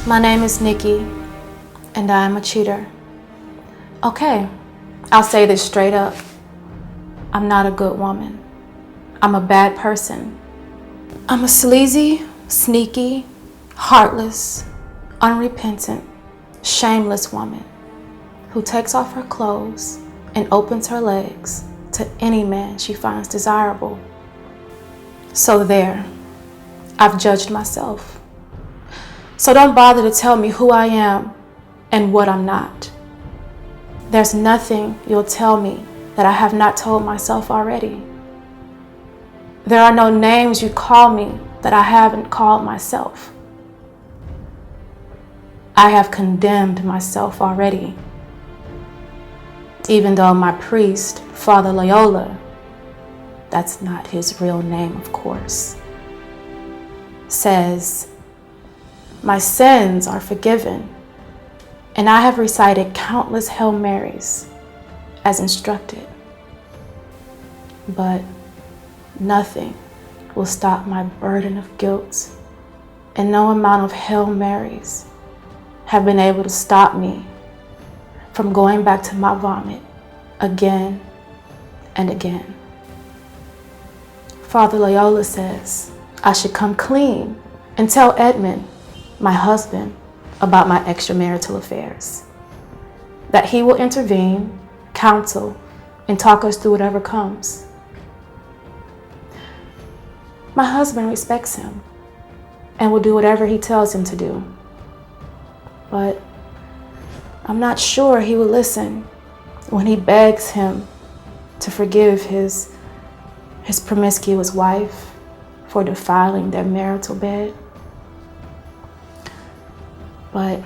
My name is Nikky, and I am a cheater. Okay, I'll say this straight up. I'm not a good woman. I'm a bad person. I'm a sleazy, sneaky, heartless, unrepentant, shameless woman who takes off her clothes and opens her legs to any man she finds desirable. So there, I've judged myself. So don't bother to tell me who I am and what I'm not. There's nothing you'll tell me that I have not told myself already. There are no names you call me that I haven't called myself. I have condemned myself already. Even though my priest, Father Loyola, that's not his real name, of course, says, my sins are forgiven, and I have recited countless Hail Marys as instructed. But nothing will stop my burden of guilt, and no amount of Hail Marys have been able to stop me from going back to my vomit again and again. Father Loyola says I should come clean and tell Edmund, my husband, about my extramarital affairs. That he will intervene, counsel, and talk us through whatever comes. My husband respects him and will do whatever he tells him to do. But I'm not sure he will listen when he begs him to forgive his promiscuous wife for defiling their marital bed. But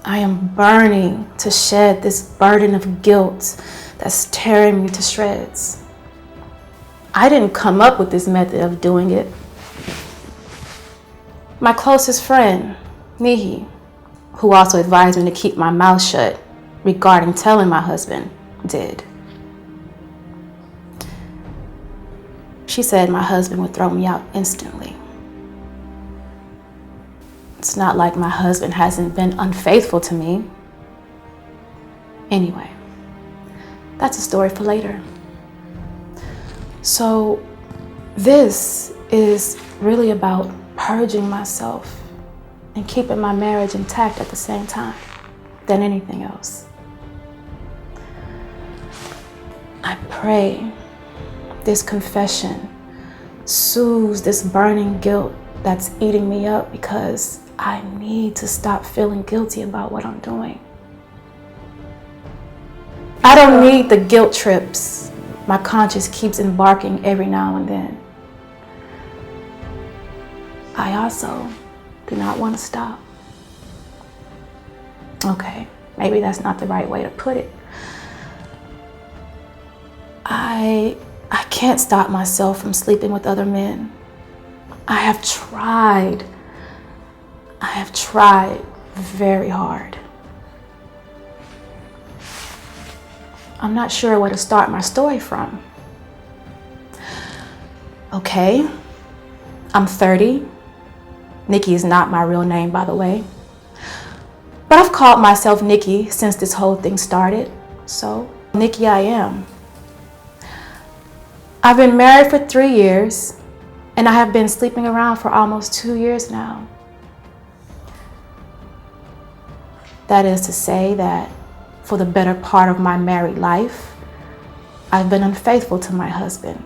I am burning to shed this burden of guilt that's tearing me to shreds. I didn't come up with this method of doing it. My closest friend, Nikky, who also advised me to keep my mouth shut regarding telling my husband, did. She said my husband would throw me out instantly. It's not like my husband hasn't been unfaithful to me. Anyway, that's a story for later. So this is really about purging myself and keeping my marriage intact at the same time than anything else. I pray this confession soothes this burning guilt that's eating me up, because I need to stop feeling guilty about what I'm doing. I don't need the guilt trips my conscience keeps embarking every now and then. I also do not want to stop. Okay, maybe that's not the right way to put it. I can't stop myself from sleeping with other men. I have tried very hard. I'm not sure where to start my story from. Okay, I'm 30. Nikky is not my real name, by the way. But I've called myself Nikky since this whole thing started. So, Nikky I am. I've been married for 3 years, and I have been sleeping around for almost 2 years now. That is to say that for the better part of my married life, I've been unfaithful to my husband.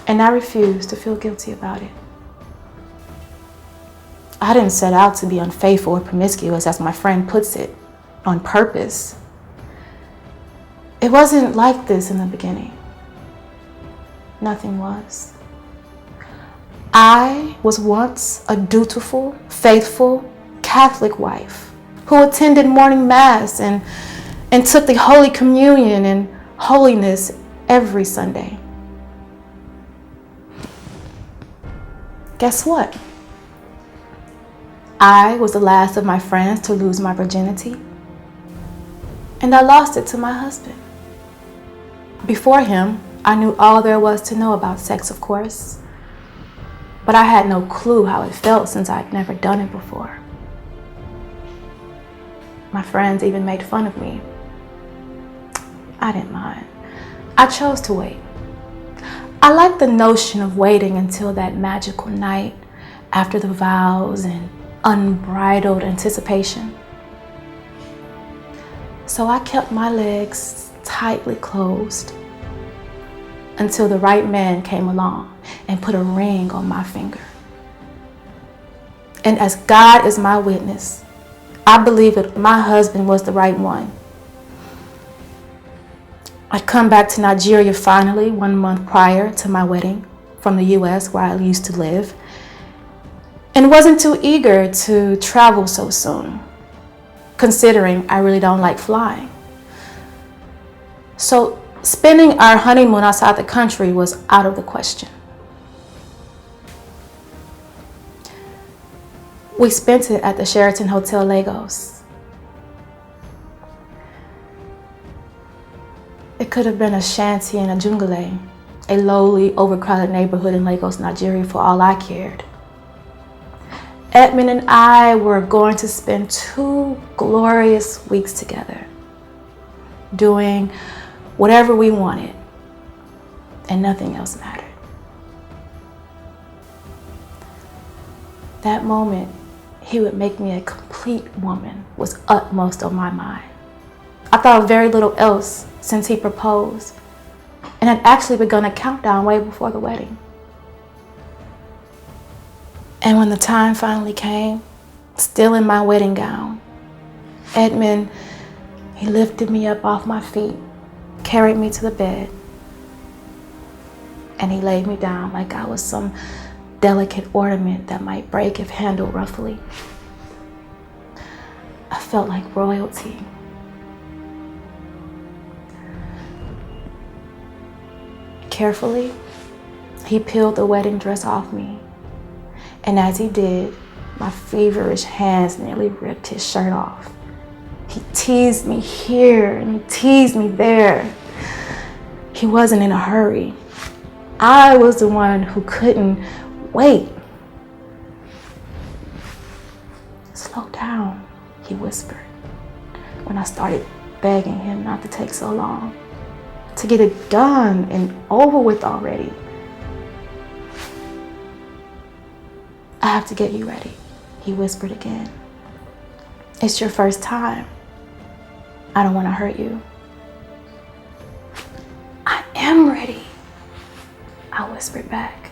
And I refuse to feel guilty about it. I didn't set out to be unfaithful or promiscuous, as my friend puts it, on purpose. It wasn't like this in the beginning. Nothing was. I was once a dutiful, faithful Catholic wife who attended morning mass and took the Holy Communion and holiness every Sunday. Guess what? I was the last of my friends to lose my virginity, and I lost it to my husband. Before him, I knew all there was to know about sex, of course. but I had no clue how it felt since I'd never done it before. My friends even made fun of me. I didn't mind. I chose to wait. I liked the notion of waiting until that magical night after the vows and unbridled anticipation. So I kept my legs tightly closed until the right man came along and put a ring on my finger. And as God is my witness, I believe that my husband was the right one. I'd come back to Nigeria finally 1 month prior to my wedding from the US, where I used to live, and wasn't too eager to travel so soon, considering I really don't like flying. So spending our honeymoon outside the country was out of the question. We spent it at the Sheraton Hotel Lagos. It could have been a shanty in a jungle, a lowly, overcrowded neighborhood in Lagos, Nigeria, for all I cared. Edmund and I were going to spend 2 glorious weeks together, doing whatever we wanted, and nothing else mattered. That moment, he would make me a complete woman, was utmost on my mind. I thought of very little else since he proposed, and had actually begun a countdown way before the wedding. And when the time finally came, still in my wedding gown, Edmund, he lifted me up off my feet, carried me to the bed, and he laid me down like I was some delicate ornament that might break if handled roughly. I felt like royalty. Carefully, he peeled the wedding dress off me, and as he did, my feverish hands nearly ripped his shirt off. He teased me here and he teased me there. He wasn't in a hurry. I was the one who couldn't wait. "Slow down," he whispered, when I started begging him not to take so long, to get it done and over with already. "I have to get you ready," he whispered again. "It's your first time. I don't want to hurt you." "I am ready," I whispered back.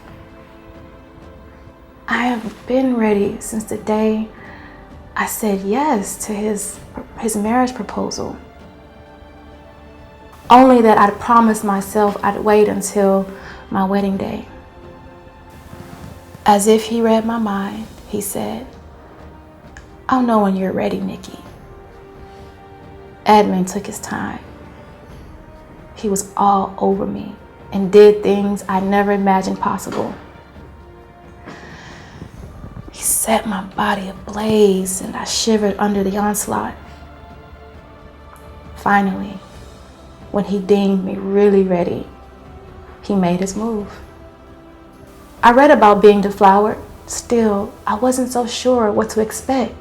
I have been ready since the day I said yes to his marriage proposal. Only that I'd promised myself I'd wait until my wedding day. As if he read my mind, he said, "I'll know when you're ready, Nikky." Edmund took his time. He was all over me and did things I never imagined possible. He set my body ablaze and I shivered under the onslaught. Finally, when he deemed me really ready, he made his move. I read about being deflowered. Still, I wasn't so sure what to expect,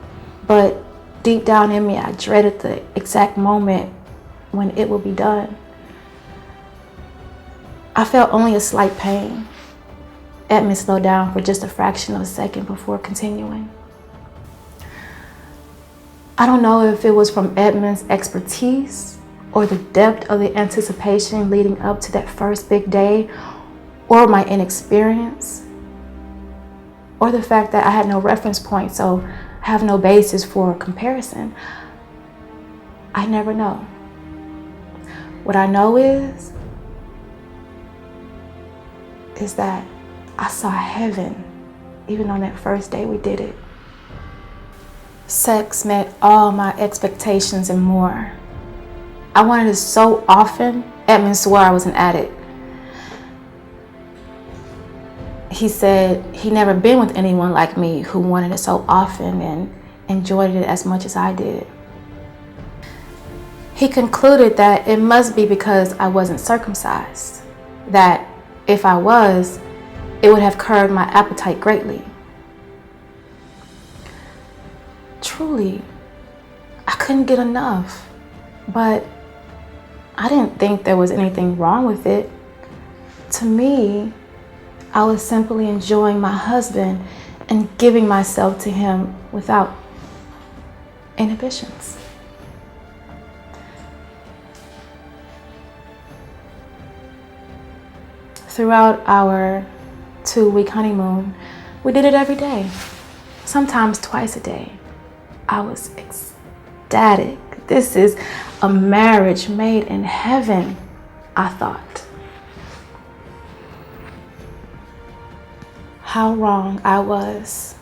but deep down in me, I dreaded the exact moment when it would be done. I felt only a slight pain. Edmund slowed down for just a fraction of a second before continuing. I don't know if it was from Edmund's expertise or the depth of the anticipation leading up to that first big day, or my inexperience, or the fact that I had no reference point, so I have no basis for comparison. I never know. What I know is that I saw heaven even on that first day we did it. Sex met all my expectations and more. I wanted it so often, Edmund swore I was an addict. He said he'd never been with anyone like me who wanted it so often and enjoyed it as much as I did. He concluded that it must be because I wasn't circumcised, that if I was, it would have curbed my appetite greatly. Truly, I couldn't get enough, but I didn't think there was anything wrong with it. To me, I was simply enjoying my husband and giving myself to him without inhibitions. Throughout our 2-week honeymoon, we did it every day, sometimes twice a day. I was ecstatic. This is a marriage made in heaven, I thought. How wrong I was.